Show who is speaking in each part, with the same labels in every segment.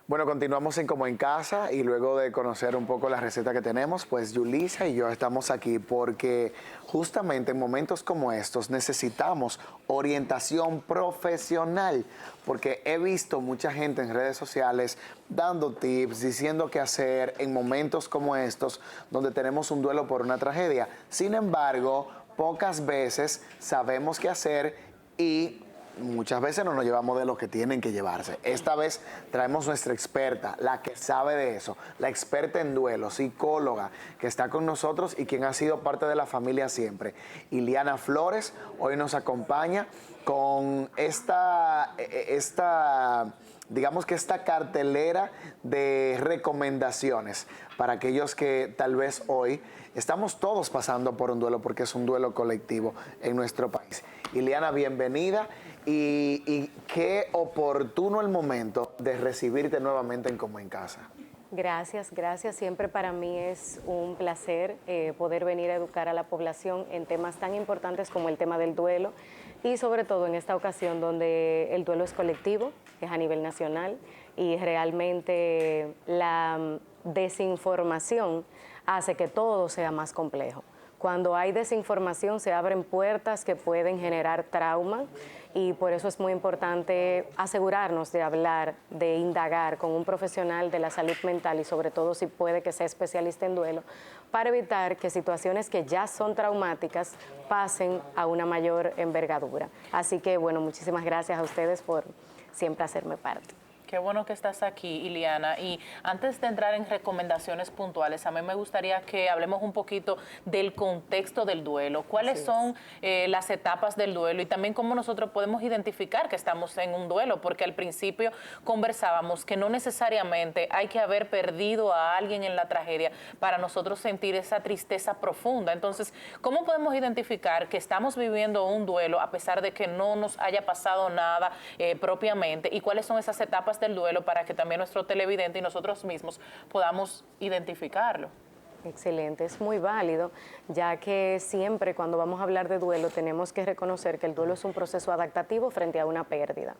Speaker 1: Bueno, continuamos en Como en Casa y luego de conocer un poco la receta que tenemos, pues Yulisa y yo estamos aquí porque justamente en momentos como estos necesitamos orientación profesional, porque he visto mucha gente en redes sociales dando tips, diciendo qué hacer en momentos como estos donde tenemos un duelo por una tragedia. Sin embargo, pocas veces sabemos qué hacer y muchas veces no nos llevamos de lo que tienen que llevarse. Esta vez traemos nuestra experta, la que sabe de eso, la experta en duelo, psicóloga, que está con nosotros y quien ha sido parte de la familia siempre. Iliana Flores hoy nos acompaña con digamos que esta cartelera de recomendaciones para aquellos que tal vez hoy estamos todos pasando por un duelo, porque es un duelo colectivo en nuestro país. Iliana, bienvenida. Y qué oportuno el momento de recibirte nuevamente en Como en Casa.
Speaker 2: Gracias, gracias. Siempre para mí es un placer poder venir a educar a la población en temas tan importantes como el tema del duelo y sobre todo en esta ocasión donde el duelo es colectivo, es a nivel nacional y realmente la desinformación hace que todo sea más complejo. Cuando hay desinformación se abren puertas que pueden generar trauma y por eso es muy importante asegurarnos de hablar, de indagar con un profesional de la salud mental y sobre todo si puede que sea especialista en duelo, para evitar que situaciones que ya son traumáticas pasen a una mayor envergadura. Así que bueno, muchísimas gracias a ustedes por siempre hacerme parte.
Speaker 3: Qué bueno que estás aquí, Iliana. Y antes de entrar en recomendaciones puntuales, a mí me gustaría que hablemos un poquito del contexto del duelo. ¿Cuáles son las etapas del duelo? Y también cómo nosotros podemos identificar que estamos en un duelo. Porque al principio conversábamos que no necesariamente hay que haber perdido a alguien en la tragedia para nosotros sentir esa tristeza profunda. Entonces, ¿cómo podemos identificar que estamos viviendo un duelo a pesar de que no nos haya pasado nada propiamente? ¿Y cuáles son esas etapas del duelo para que también nuestro televidente y nosotros mismos podamos identificarlo?
Speaker 2: Excelente, es muy válido, ya que siempre cuando vamos a hablar de duelo tenemos que reconocer que el duelo es un proceso adaptativo frente a una pérdida.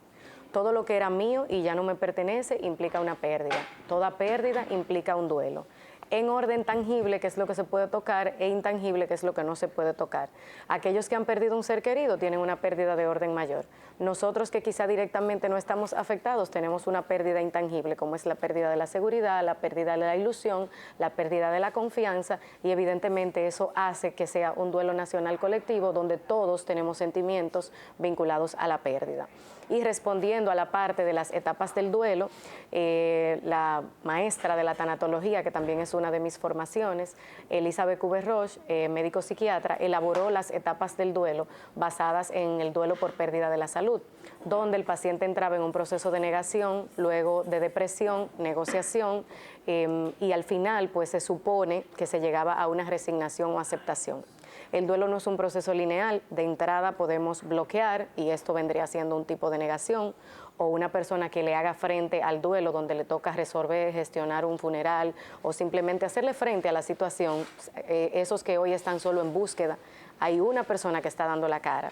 Speaker 2: Todo lo que era mío y ya no me pertenece implica una pérdida. Toda pérdida implica un duelo. En orden tangible, que es lo que se puede tocar, e intangible, que es lo que no se puede tocar. Aquellos que han perdido un ser querido tienen una pérdida de orden mayor. Nosotros que quizá directamente no estamos afectados tenemos una pérdida intangible, como es la pérdida de la seguridad, la pérdida de la ilusión, la pérdida de la confianza, y evidentemente eso hace que sea un duelo nacional colectivo donde todos tenemos sentimientos vinculados a la pérdida. Y respondiendo a la parte de las etapas del duelo, la maestra de la tanatología, que también es una de mis formaciones, Elizabeth Kubler-Ross, médico psiquiatra, elaboró las etapas del duelo basadas en el duelo por pérdida de la salud, donde el paciente entraba en un proceso de negación, luego de depresión, negociación, y al final pues se supone que se llegaba a una resignación o aceptación. El duelo no es un proceso lineal, de entrada podemos bloquear y esto vendría siendo un tipo de negación, o una persona que le haga frente al duelo donde le toca resolver, gestionar un funeral o simplemente hacerle frente a la situación, esos que hoy están solo en búsqueda, hay una persona que está dando la cara.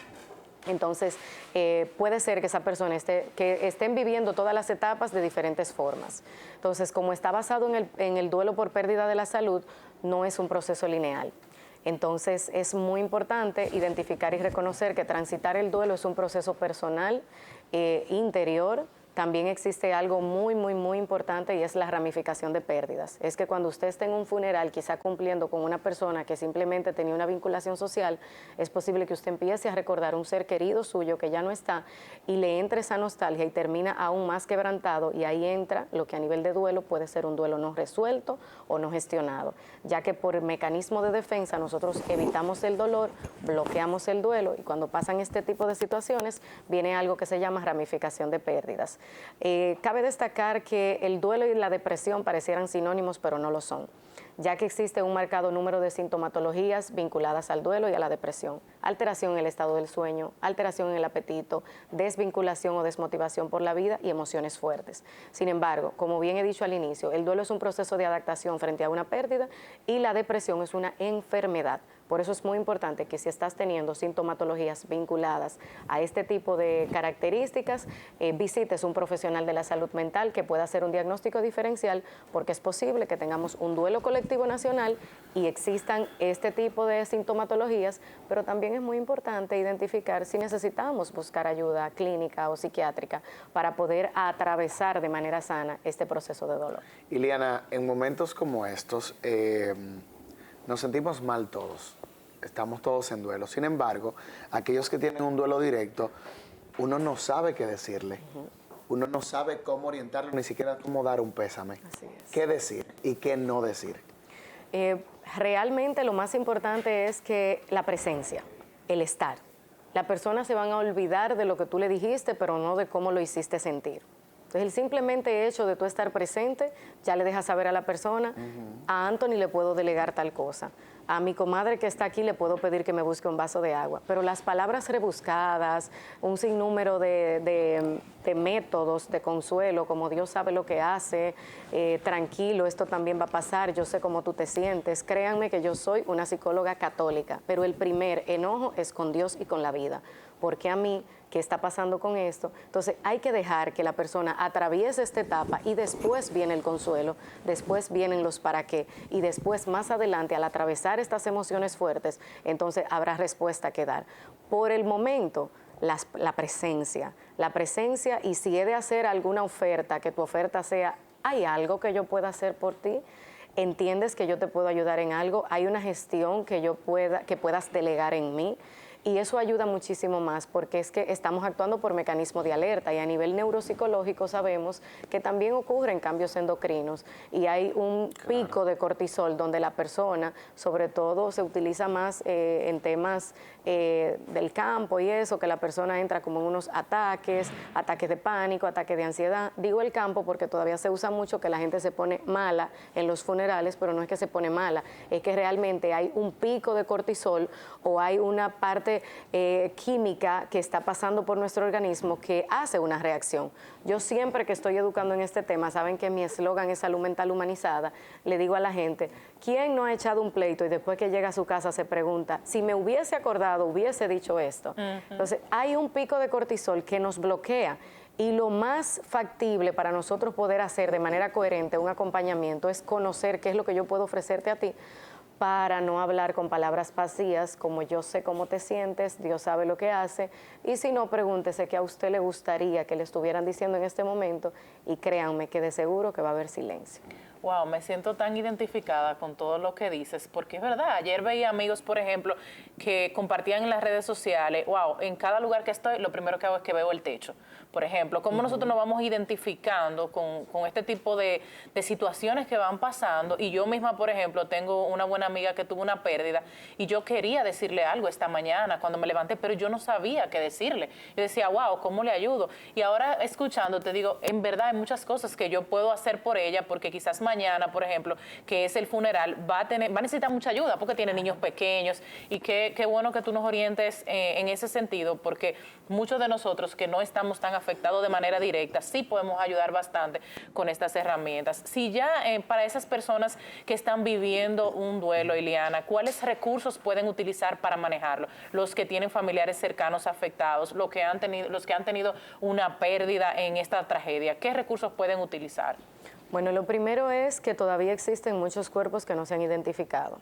Speaker 2: Entonces, puede ser que esa persona estén viviendo todas las etapas de diferentes formas. Entonces, como está basado en el duelo por pérdida de la salud, no es un proceso lineal. Entonces es muy importante identificar y reconocer que transitar el duelo es un proceso personal, interior. También existe algo muy, muy, muy importante y es la ramificación de pérdidas. Es que cuando usted esté en un funeral, quizá cumpliendo con una persona que simplemente tenía una vinculación social, es posible que usted empiece a recordar un ser querido suyo que ya no está y le entre esa nostalgia y termina aún más quebrantado, y ahí entra lo que a nivel de duelo puede ser un duelo no resuelto o no gestionado, ya que por mecanismo de defensa nosotros evitamos el dolor, bloqueamos el duelo, y cuando pasan este tipo de situaciones viene algo que se llama ramificación de pérdidas. Cabe destacar que el duelo y la depresión parecieran sinónimos, pero no lo son, ya que existe un marcado número de sintomatologías vinculadas al duelo y a la depresión: alteración en el estado del sueño, alteración en el apetito, desvinculación o desmotivación por la vida y emociones fuertes. Sin embargo, como bien he dicho al inicio, el duelo es un proceso de adaptación frente a una pérdida y la depresión es una enfermedad. Por eso es muy importante que si estás teniendo sintomatologías vinculadas a este tipo de características, visites un profesional de la salud mental que pueda hacer un diagnóstico diferencial, porque es posible que tengamos un duelo colectivo nacional y existan este tipo de sintomatologías, pero también es muy importante identificar si necesitamos buscar ayuda clínica o psiquiátrica para poder atravesar de manera sana este proceso de dolor.
Speaker 1: Iliana, en momentos como estos, nos sentimos mal todos, estamos todos en duelo. Sin embargo, aquellos que tienen un duelo directo, uno no sabe qué decirle, uno no sabe cómo orientarlo, ni siquiera cómo dar un pésame.
Speaker 2: Así es.
Speaker 1: ¿Qué decir y qué no decir?
Speaker 2: Realmente lo más importante es que la presencia, el estar. Las personas se van a olvidar de lo que tú le dijiste, pero no de cómo lo hiciste sentir. Entonces, el simplemente hecho de tú estar presente, ya le dejas saber a la persona, a Anthony le puedo delegar tal cosa, a mi comadre que está aquí le puedo pedir que me busque un vaso de agua. Pero las palabras rebuscadas, un sinnúmero de métodos de consuelo, como Dios sabe lo que hace, tranquilo, esto también va a pasar, yo sé cómo tú te sientes. Créanme que yo soy una psicóloga católica, pero el primer enojo es con Dios y con la vida. Porque a mí, ¿qué está pasando con esto? Entonces hay que dejar que la persona atraviese esta etapa y después viene el consuelo, después vienen los para qué y después más adelante al atravesar estas emociones fuertes, entonces habrá respuesta que dar. Por el momento, la presencia y si he de hacer alguna oferta, que tu oferta sea, ¿hay algo que yo pueda hacer por ti? ¿Entiendes que yo te puedo ayudar en algo? ¿Hay una gestión que puedas delegar en mí? Y eso ayuda muchísimo más porque es que estamos actuando por mecanismo de alerta y a nivel neuropsicológico sabemos que también ocurren cambios endocrinos y hay un pico de cortisol donde la persona, sobre todo se utiliza más en temas del campo y eso, que la persona entra como en unos ataques de pánico, ataques de ansiedad. Digo el campo porque todavía se usa mucho que la gente se pone mala en los funerales, pero no es que se pone mala, es que realmente hay un pico de cortisol o hay una parte química que está pasando por nuestro organismo que hace una reacción. Yo siempre que estoy educando en este tema, saben que mi eslogan es salud mental humanizada, le digo a la gente, ¿quién no ha echado un pleito y después que llega a su casa se pregunta, si me hubiese acordado, hubiese dicho esto? Entonces, hay un pico de cortisol que nos bloquea. Y lo más factible para nosotros poder hacer de manera coherente un acompañamiento es conocer qué es lo que yo puedo ofrecerte a ti, para no hablar con palabras vacías, como yo sé cómo te sientes, Dios sabe lo que hace, y si no, pregúntese qué a usted le gustaría que le estuvieran diciendo en este momento, y créanme que de seguro que va a haber silencio.
Speaker 3: Wow, me siento tan identificada con todo lo que dices, porque es verdad, ayer veía amigos, por ejemplo, que compartían en las redes sociales, wow, en cada lugar que estoy, lo primero que hago es que veo el techo. Por ejemplo, cómo nosotros nos vamos identificando con este tipo de situaciones que van pasando. Y yo misma, por ejemplo, tengo una buena amiga que tuvo una pérdida y yo quería decirle algo esta mañana cuando me levanté, pero yo no sabía qué decirle. Yo decía, wow, ¿cómo le ayudo? Y ahora escuchando te digo, en verdad hay muchas cosas que yo puedo hacer por ella, porque quizás mañana, por ejemplo, que es el funeral, va a necesitar mucha ayuda porque tiene niños pequeños y qué bueno que tú nos orientes en ese sentido, porque muchos de nosotros que no estamos tan afectados de manera directa, sí podemos ayudar bastante con estas herramientas. Si ya para esas personas que están viviendo un duelo, Iliana, ¿cuáles recursos pueden utilizar para manejarlo? Los que tienen familiares cercanos afectados, los que han tenido una pérdida en esta tragedia, ¿qué recursos pueden utilizar?
Speaker 2: Bueno, lo primero es que todavía existen muchos cuerpos que no se han identificado.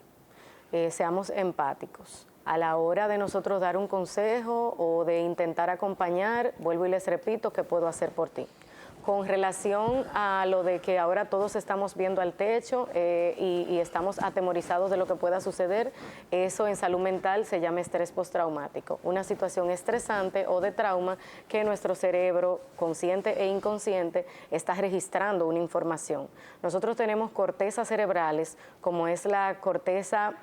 Speaker 2: Seamos empáticos. A la hora de nosotros dar un consejo o de intentar acompañar, vuelvo y les repito, ¿qué puedo hacer por ti? Con relación a lo de que ahora todos estamos viendo al techo y estamos atemorizados de lo que pueda suceder, eso en salud mental se llama estrés postraumático, una situación estresante o de trauma que nuestro cerebro, consciente e inconsciente, está registrando una información. Nosotros tenemos cortezas cerebrales, como es la corteza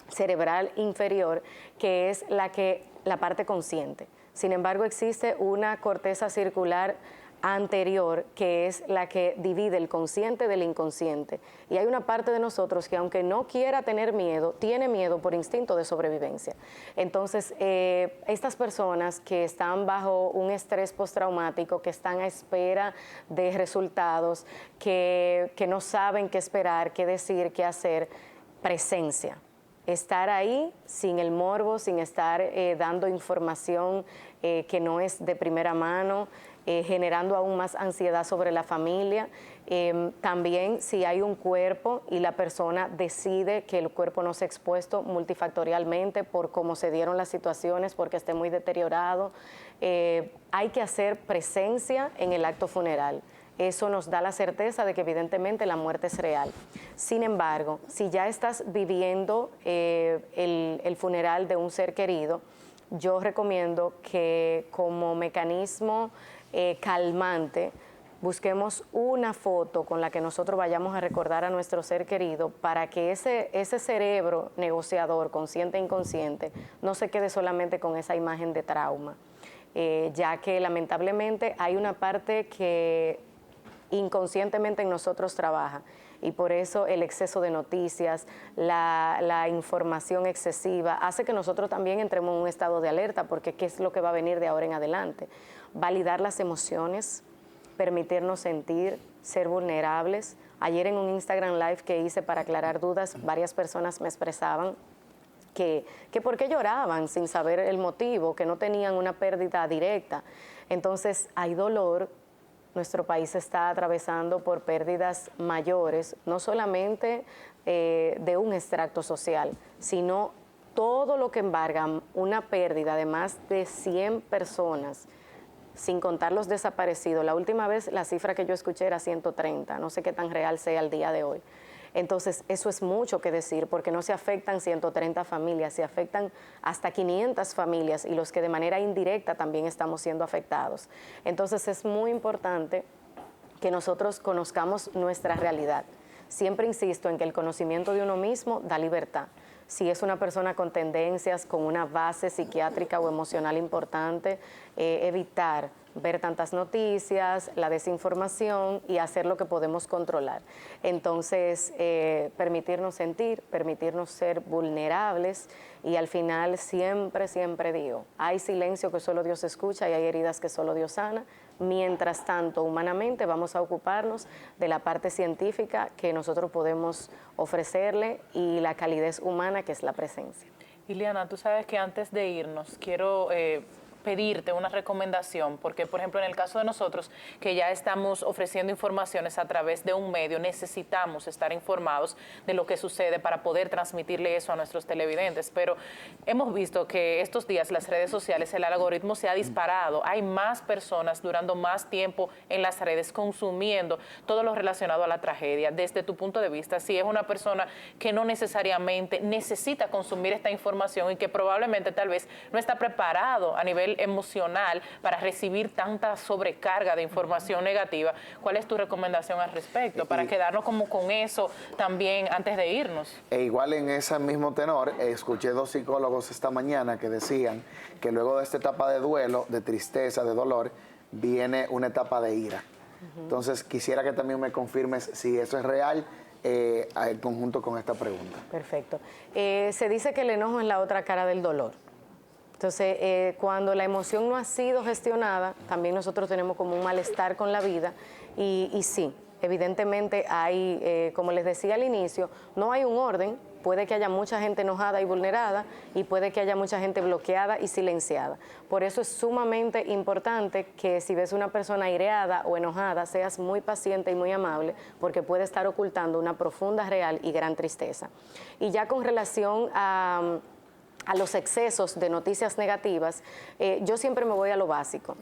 Speaker 2: cerebral inferior, que es la parte consciente. Sin embargo, existe una corteza circular anterior, que es la que divide el consciente del inconsciente. Y hay una parte de nosotros que, aunque no quiera tener miedo, tiene miedo por instinto de sobrevivencia. Entonces, estas personas que están bajo un estrés postraumático, que están a espera de resultados, que no saben qué esperar, qué decir, qué hacer, presencia. estar ahí sin el morbo, sin estar dando información que no es de primera mano, generando aún más ansiedad sobre la familia. También si hay un cuerpo y la persona decide que el cuerpo no se ha expuesto multifactorialmente por cómo se dieron las situaciones, porque esté muy deteriorado, hay que hacer presencia en el acto funeral. Eso nos da la certeza de que evidentemente la muerte es real. Sin embargo, si ya estás viviendo el funeral de un ser querido, yo recomiendo que como mecanismo calmante busquemos una foto con la que nosotros vayamos a recordar a nuestro ser querido para que ese cerebro negociador, consciente e inconsciente, no se quede solamente con esa imagen de trauma, ya que lamentablemente hay una parte que inconscientemente en nosotros trabaja y por eso el exceso de noticias, la información excesiva hace que nosotros también entremos en un estado de alerta, porque ¿qué es lo que va a venir de ahora en adelante? Validar las emociones, permitirnos sentir, ser vulnerables. Ayer en un Instagram Live que hice para aclarar dudas, varias personas me expresaban que por qué lloraban sin saber el motivo, que no tenían una pérdida directa. Entonces hay dolor. Nuestro país está atravesando por pérdidas mayores, no solamente de un extracto social, sino todo lo que embarga una pérdida de más de 100 personas, sin contar los desaparecidos. La última vez la cifra que yo escuché era 130, no sé qué tan real sea el día de hoy. Entonces, eso es mucho que decir, porque no se afectan 130 familias, se afectan hasta 500 familias y los que de manera indirecta también estamos siendo afectados. Entonces, es muy importante que nosotros conozcamos nuestra realidad. Siempre insisto en que el conocimiento de uno mismo da libertad. Si es una persona con tendencias, con una base psiquiátrica o emocional importante, evitar ver tantas noticias, la desinformación y hacer lo que podemos controlar. Entonces, permitirnos sentir, permitirnos ser vulnerables y al final siempre digo, hay silencio que solo Dios escucha y hay heridas que solo Dios sana. Mientras tanto, humanamente vamos a ocuparnos de la parte científica que nosotros podemos ofrecerle y la calidez humana que es la presencia.
Speaker 3: Ileana, tú sabes que antes de irnos quiero pedirte una recomendación, porque por ejemplo en el caso de nosotros que ya estamos ofreciendo informaciones a través de un medio, necesitamos estar informados de lo que sucede para poder transmitirle eso a nuestros televidentes, pero hemos visto que estos días las redes sociales, el algoritmo se ha disparado, hay más personas durando más tiempo en las redes consumiendo todo lo relacionado a la tragedia. Desde tu punto de vista, si es una persona que no necesariamente necesita consumir esta información y que probablemente tal vez no está preparado a nivel emocional para recibir tanta sobrecarga de información negativa, ¿cuál es tu recomendación al respecto? Para quedarnos como con eso también antes de irnos.
Speaker 1: E igual en ese mismo tenor, escuché 2 psicólogos esta mañana que decían que luego de esta etapa de duelo, de tristeza, de dolor, viene una etapa de ira. Entonces, quisiera que también me confirmes si eso es real en conjunto con esta pregunta.
Speaker 2: Perfecto. Se dice que el enojo es la otra cara del dolor. Entonces, cuando la emoción no ha sido gestionada, también nosotros tenemos como un malestar con la vida y sí, evidentemente hay, como les decía al inicio, no hay un orden, puede que haya mucha gente enojada y vulnerada y puede que haya mucha gente bloqueada y silenciada. Por eso es sumamente importante que si ves una persona aireada o enojada, seas muy paciente y muy amable, porque puede estar ocultando una profunda, real y gran tristeza. Y ya con relación a los excesos de noticias negativas, yo siempre me voy a lo básico.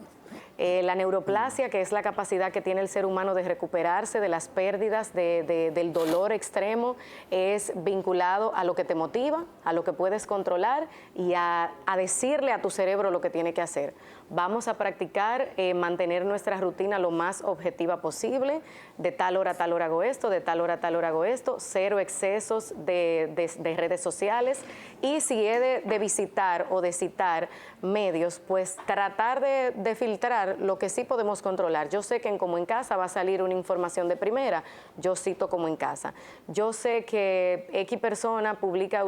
Speaker 2: La neuroplasia, que es la capacidad que tiene el ser humano de recuperarse de las pérdidas, del dolor extremo, es vinculado a lo que te motiva, a lo que puedes controlar y a decirle a tu cerebro lo que tiene que hacer. Vamos a practicar mantener nuestra rutina lo más objetiva posible, de tal hora a tal hora hago esto, de tal hora a tal hora hago esto, cero excesos de redes sociales y si he de visitar o de citar medios, pues tratar de filtrar lo que sí podemos controlar. Yo sé que en Como en Casa va a salir una información de primera, yo cito Como en Casa. Yo sé que X persona publica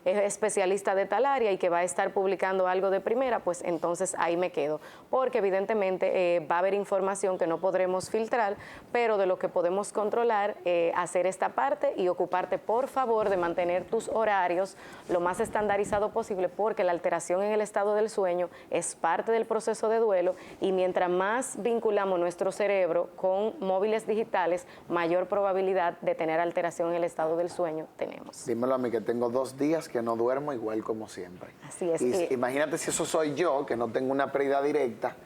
Speaker 2: es especialista de tal área y que va a estar publicando algo de primera, pues entonces ahí ahí me quedo, porque evidentemente va a haber información que no podremos filtrar, pero de lo que podemos controlar, hacer esta parte y ocuparte, por favor, de mantener tus horarios lo más estandarizado posible, porque la alteración en el estado del sueño es parte del proceso de duelo, y mientras más vinculamos nuestro cerebro con móviles digitales, mayor probabilidad de tener alteración en el estado del sueño tenemos.
Speaker 1: Dímelo a mí, que tengo 2 días que no duermo igual como siempre.
Speaker 2: Así es.
Speaker 1: Y imagínate si eso soy yo, que no tengo una pérdida directa,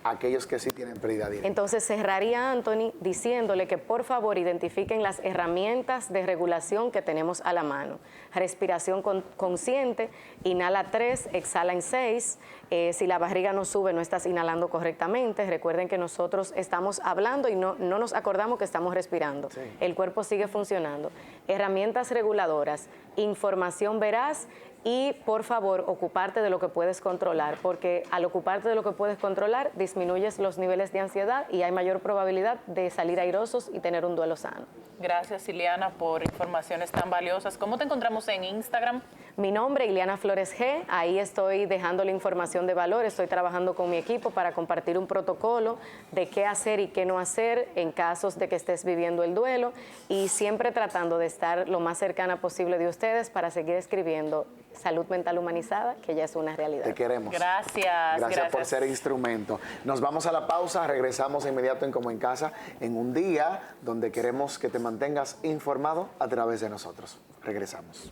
Speaker 1: aquellos que sí tienen pérdida directa.
Speaker 2: Entonces cerraría, Anthony, diciéndole que por favor identifiquen las herramientas de regulación que tenemos a la mano. Respiración consciente, inhala 3, exhala en 6. Si la barriga no sube, no estás inhalando correctamente. Recuerden que nosotros estamos hablando y no nos acordamos que estamos respirando. Sí. El cuerpo sigue funcionando. Herramientas reguladoras, información veraz, y por favor ocuparte de lo que puedes controlar, porque al ocuparte de lo que puedes controlar disminuyes los niveles de ansiedad y hay mayor probabilidad de salir airosos y tener un duelo sano.
Speaker 3: Gracias, Ileana, por informaciones tan valiosas. ¿Cómo te encontramos en Instagram?
Speaker 2: Mi nombre, Ileana Flores G. Ahí estoy dejando la información de valor. Estoy trabajando con mi equipo para compartir un protocolo de qué hacer y qué no hacer en casos de que estés viviendo el duelo, y siempre tratando de estar lo más cercana posible de ustedes para seguir escribiendo salud mental humanizada, que ya es una realidad.
Speaker 1: Te queremos.
Speaker 3: Gracias.
Speaker 1: Gracias por ser instrumento. Nos vamos a la pausa, regresamos de inmediato en Como en Casa, en un día donde queremos que te mantengas informado a través de nosotros. Regresamos.